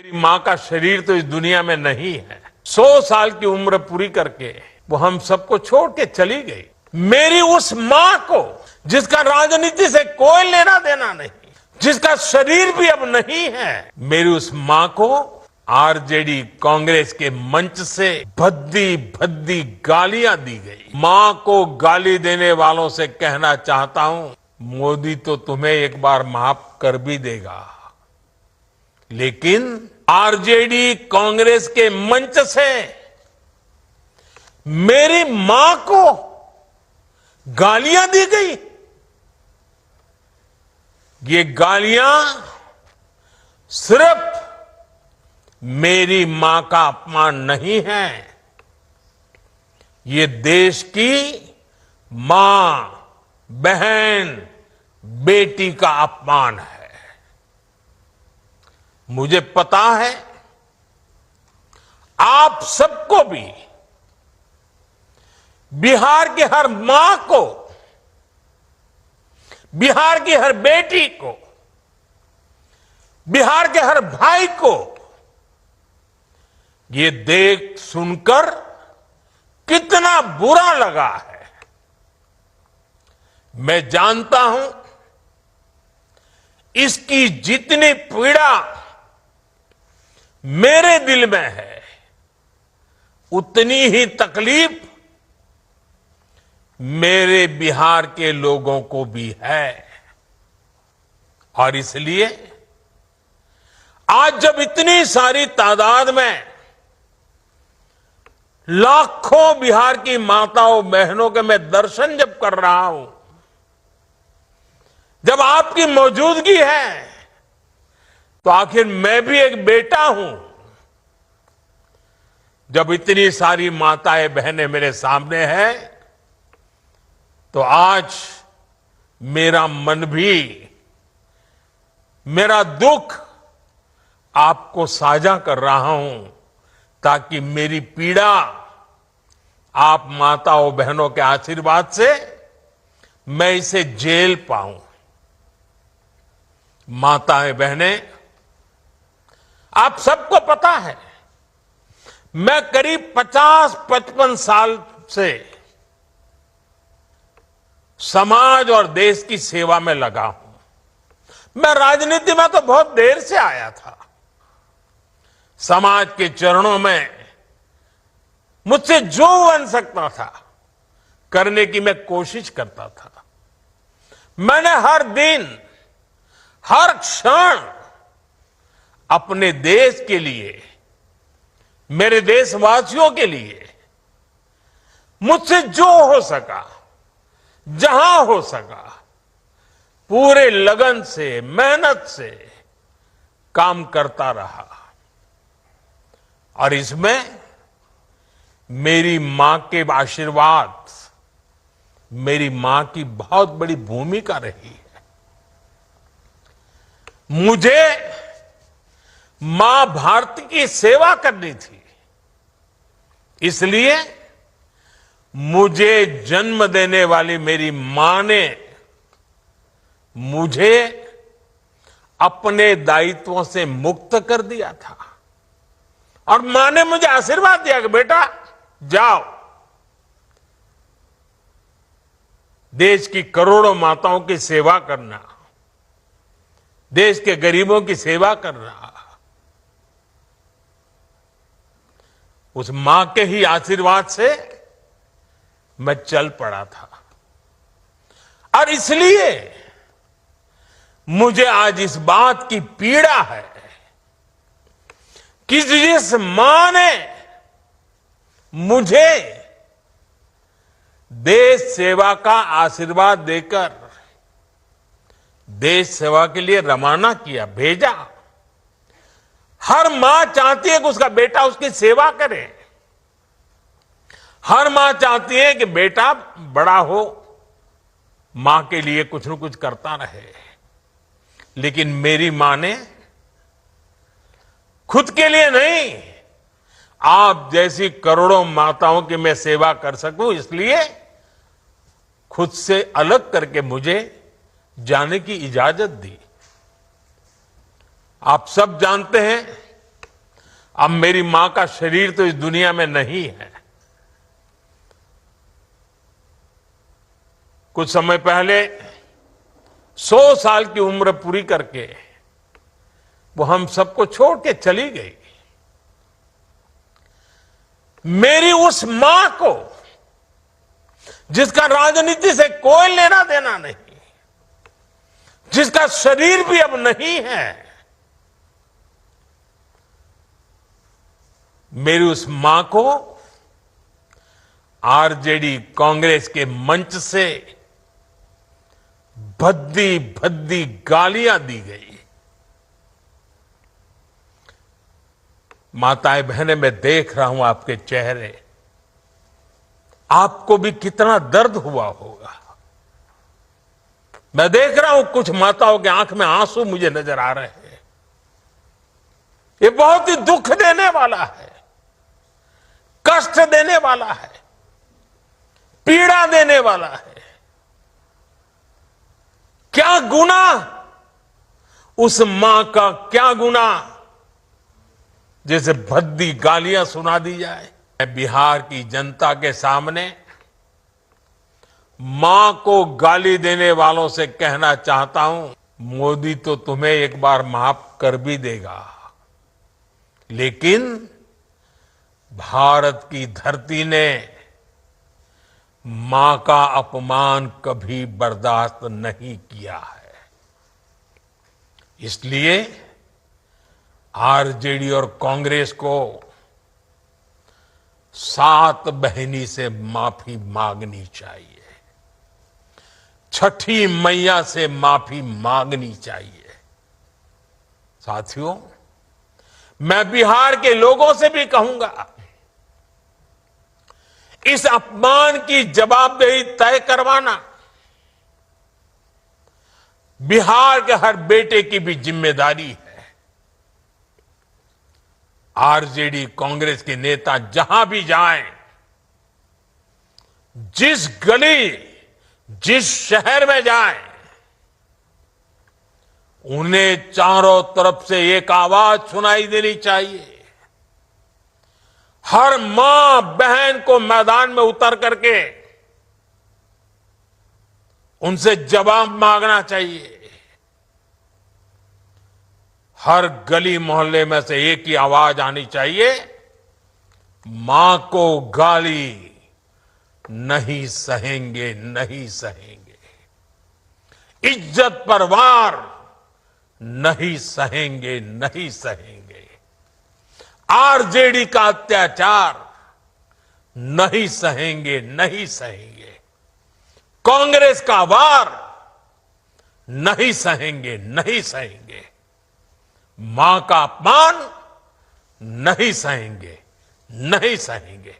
मेरी माँ का शरीर तो इस दुनिया में नहीं है। 100 साल की उम्र पूरी करके वो हम सबको छोड़ के चली गई। मेरी उस माँ को जिसका राजनीति से कोई लेना देना नहीं, जिसका शरीर भी अब नहीं है, मेरी उस माँ को आरजेडी कांग्रेस के मंच से भद्दी भद्दी गालियां दी गई। माँ को गाली देने वालों से कहना चाहता हूं, मोदी तो तुम्हें एक बार माफ कर भी देगा, लेकिन आरजेडी कांग्रेस के मंच से मेरी मां को गालियां दी गई। ये गालियां सिर्फ मेरी मां का अपमान नहीं है, ये देश की मां, बहन, बेटी का अपमान है। मुझे पता है आप सबको भी बिहार की हर मां को, बिहार की हर बेटी को, बिहार के हर भाई को ये देख सुनकर कितना बुरा लगा है। मैं जानता हूं इसकी जितनी पीड़ा मेरे दिल में है, उतनी ही तकलीफ मेरे बिहार के लोगों को भी है। और इसलिए आज जब इतनी सारी तादाद में लाखों बिहार की माताओं बहनों के मैं दर्शन जब कर रहा हूं, जब आपकी मौजूदगी है, तो आखिर मैं भी एक बेटा हूं। जब इतनी सारी माताएं बहनें मेरे सामने हैं, तो आज मेरा मन भी, मेरा दुख आपको साझा कर रहा हूं, ताकि मेरी पीड़ा आप माताओं बहनों के आशीर्वाद से मैं इसे झेल पाऊं। माताएं बहनें, आप सबको पता है मैं करीब 50-55 साल से समाज और देश की सेवा में लगा हूं। मैं राजनीति में तो बहुत देर से आया था। समाज के चरणों में मुझसे जो बन सकता था करने की मैं कोशिश करता था। मैंने हर दिन, हर क्षण अपने देश के लिए, मेरे देशवासियों के लिए मुझसे जो हो सका, जहां हो सका, पूरे लगन से, मेहनत से काम करता रहा। और इसमें मेरी मां के आशीर्वाद, मेरी मां की बहुत बड़ी भूमिका रही है। मुझे मां भारती की सेवा करनी थी, इसलिए मुझे जन्म देने वाली मेरी मां ने मुझे अपने दायित्वों से मुक्त कर दिया था। और मां ने मुझे आशीर्वाद दिया कि बेटा जाओ, देश की करोड़ों माताओं की सेवा करना, देश के गरीबों की सेवा करना। उस मां के ही आशीर्वाद से मैं चल पड़ा था। और इसलिए मुझे आज इस बात की पीड़ा है कि जिस मां ने मुझे देश सेवा का आशीर्वाद देकर देश सेवा के लिए रवाना किया, भेजा। हर मां चाहती है कि उसका बेटा उसकी सेवा करे। हर मां चाहती है कि बेटा बड़ा हो, मां के लिए कुछ न कुछ करता रहे। लेकिन मेरी मां ने खुद के लिए नहीं, आप जैसी करोड़ों माताओं की मैं सेवा कर सकूं, इसलिए खुद से अलग करके मुझे जाने की इजाजत दी। आप सब जानते हैं अब मेरी मां का शरीर तो इस दुनिया में नहीं है। कुछ समय पहले 100 साल की उम्र पूरी करके वो हम सबको छोड़ के चली गई। मेरी उस मां को, जिसका राजनीति से कोई लेना देना नहीं, जिसका शरीर भी अब नहीं है, मेरी उस मां को आरजेडी कांग्रेस के मंच से भद्दी भद्दी गालियां दी गई। माताएं बहनें, मैं देख रहा हूं आपके चेहरे, आपको भी कितना दर्द हुआ होगा। मैं देख रहा हूं कुछ माताओं के आंख में आंसू मुझे नजर आ रहे हैं। ये बहुत ही दुख देने वाला है, कष्ट देने वाला है, पीड़ा देने वाला है। क्या गुनाह उस मां का, क्या गुनाह जैसे भद्दी गालियां सुना दी जाए। मैं बिहार की जनता के सामने मां को गाली देने वालों से कहना चाहता हूं, मोदी तो तुम्हें एक बार माफ कर भी देगा, लेकिन भारत की धरती ने मां का अपमान कभी बर्दाश्त नहीं किया है। इसलिए आरजेडी और कांग्रेस को 7 बहिनी से माफी मांगनी चाहिए, छठी मैया से माफी मांगनी चाहिए। साथियों, मैं बिहार के लोगों से भी कहूंगा, इस अपमान की जवाबदेही तय करवाना बिहार के हर बेटे की भी जिम्मेदारी है। आरजेडी कांग्रेस के नेता जहां भी जाएं, जिस गली, जिस शहर में जाएं, उन्हें चारों तरफ से एक आवाज सुनाई देनी चाहिए। हर मां बहन को मैदान में उतर करके उनसे जवाब मांगना चाहिए। हर गली मोहल्ले में से एक ही आवाज आनी चाहिए, मां को गाली नहीं सहेंगे, नहीं सहेंगे। इज्जत पर वार नहीं सहेंगे, नहीं सहेंगे। आरजेडी का अत्याचार नहीं सहेंगे, नहीं सहेंगे। कांग्रेस का वार नहीं सहेंगे, नहीं सहेंगे। मां का अपमान नहीं सहेंगे, नहीं सहेंगे।